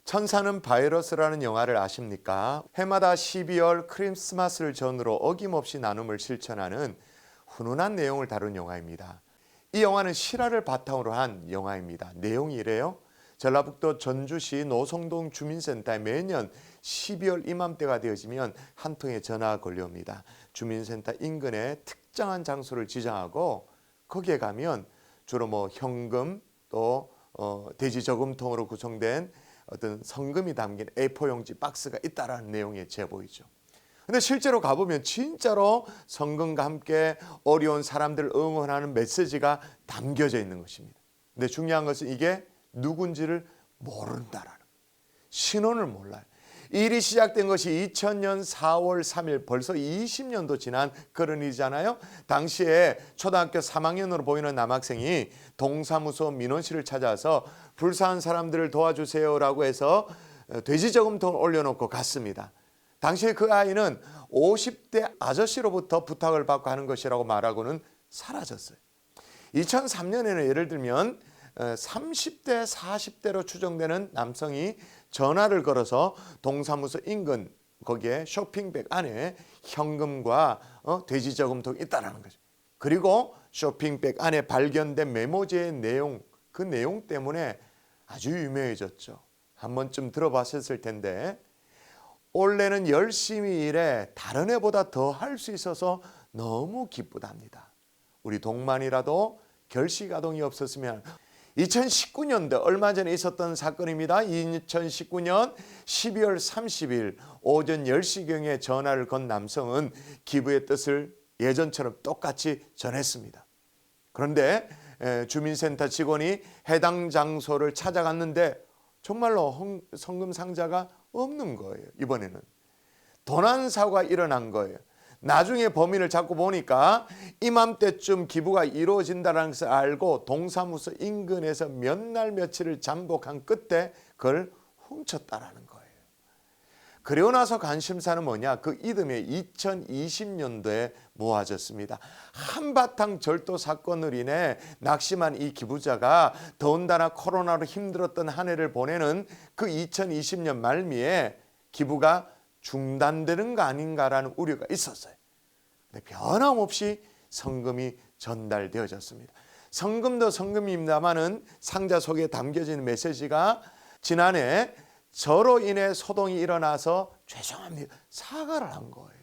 천사는 바이러스라는 영화를 아십니까? 해마다 12월 크리스마스를 전후로 어김없이 나눔을 실천하는 훈훈한 내용을 다룬 영화입니다. 이 영화는 실화를 바탕으로 한 영화입니다. 내용이 이래요. 전라북도 전주시 노성동 주민센터에 매년 12월 이맘때가 되어지면 한 통의 전화가 걸려옵니다. 주민센터 인근에 특정한 장소를 지정하고 거기에 가면 주로 현금 또 돼지 저금통으로 구성된 어떤 성금이 담긴 A4 용지 박스가 있다라는 내용의 제보이죠. 근데 실제로 가보면 진짜로 성금과 함께 어려운 사람들을 응원하는 메시지가 담겨져 있는 것입니다. 근데 중요한 것은 이게 누군지를 모른다라는 거예요. 신원을 몰라요. 일이 시작된 것이 2000년 4월 3일 벌써 20년도 지난 그런 일이잖아요. 당시에 초등학교 3학년으로 보이는 남학생이 동사무소 민원실을 찾아서 불쌍한 사람들을 도와주세요라고 해서 돼지 저금통을 올려놓고 갔습니다. 당시에 그 아이는 50대 아저씨로부터 부탁을 받고 하는 것이라고 말하고는 사라졌어요. 2003년에는 예를 들면 30대 40대로 추정되는 남성이 전화를 걸어서 동사무소 인근 거기에 쇼핑백 안에 현금과 돼지 저금통이 있다는 거죠. 그리고 쇼핑백 안에 발견된 메모지의 내용, 그 내용 때문에 아주 유명해졌죠. 한 번쯤 들어봤을 텐데, 올해는 열심히 일해 다른 해보다 더 할 수 있어서 너무 기쁘답니다. 우리 동만이라도 결시가동이 없었으면. 2019년도 얼마 전에 있었던 사건입니다. 2019년 12월 30일 오전 10시경에 전화를 건 남성은 기부의 뜻을 예전처럼 똑같이 전했습니다. 그런데 주민센터 직원이 해당 장소를 찾아갔는데 정말로 성금 상자가 없는 거예요. 이번에는 도난 사고가 일어난 거예요. 나중에 범인을 잡고 보니까 이맘때쯤 기부가 이루어진다는 것을 알고 동사무소 인근에서 몇 날 며칠을 잠복한 끝에 그걸 훔쳤다라는 거예요. 그리고 나서 관심사는 뭐냐? 그 이듬해 2020년도에 모아졌습니다. 한바탕 절도 사건으로 인해 낙심한 이 기부자가 더군다나 코로나로 힘들었던 한 해를 보내는 그 2020년 말미에 기부가 중단되는 거 아닌가라는 우려가 있었어요. 근데 변함없이 성금이 전달되어졌습니다. 성금도 성금입니다마는 상자 속에 담겨진 메시지가 지난해 저로 인해 소동이 일어나서 죄송합니다. 사과를 한 거예요.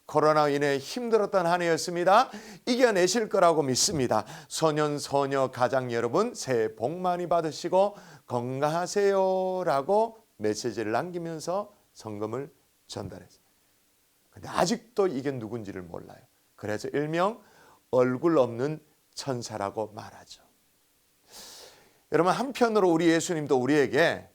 코로나로 인해 힘들었던 한 해였습니다. 이겨내실 거라고 믿습니다. 소년 소녀 가장 여러분 새해 복 많이 받으시고 건강하세요 라고 메시지를 남기면서 성금을 전달했어요. 근데 아직도 이게 누군지를 몰라요. 그래서 일명 얼굴 없는 천사라고 말하죠. 여러분, 한편으로 우리 예수님도 우리에게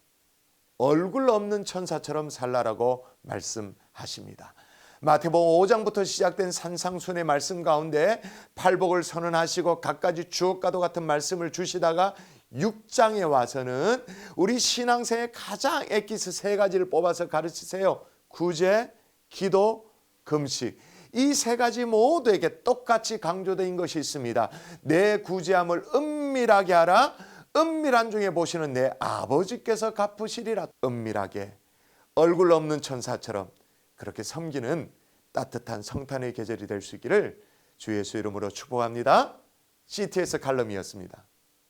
얼굴 없는 천사처럼 살라라고 말씀하십니다. 마태복음 5장부터 시작된 산상순의 말씀 가운데 팔복을 선언하시고 갖가지 주옥과도 같은 말씀을 주시다가 6장에 와서는 우리 신앙생의 가장 엑기스 세 가지를 뽑아서 가르치세요. 구제, 기도, 금식. 이 세 가지 모두에게 똑같이 강조된 것이 있습니다. 내 구제함을 은밀하게 하라. 은밀한 중에 보시는 내 아버지께서 갚으시리라. 은밀하게 얼굴 없는 천사처럼 그렇게 섬기는 따뜻한 성탄의 계절이 될 수 있기를 주 예수 이름으로 축복합니다. CTS 칼럼이었습니다.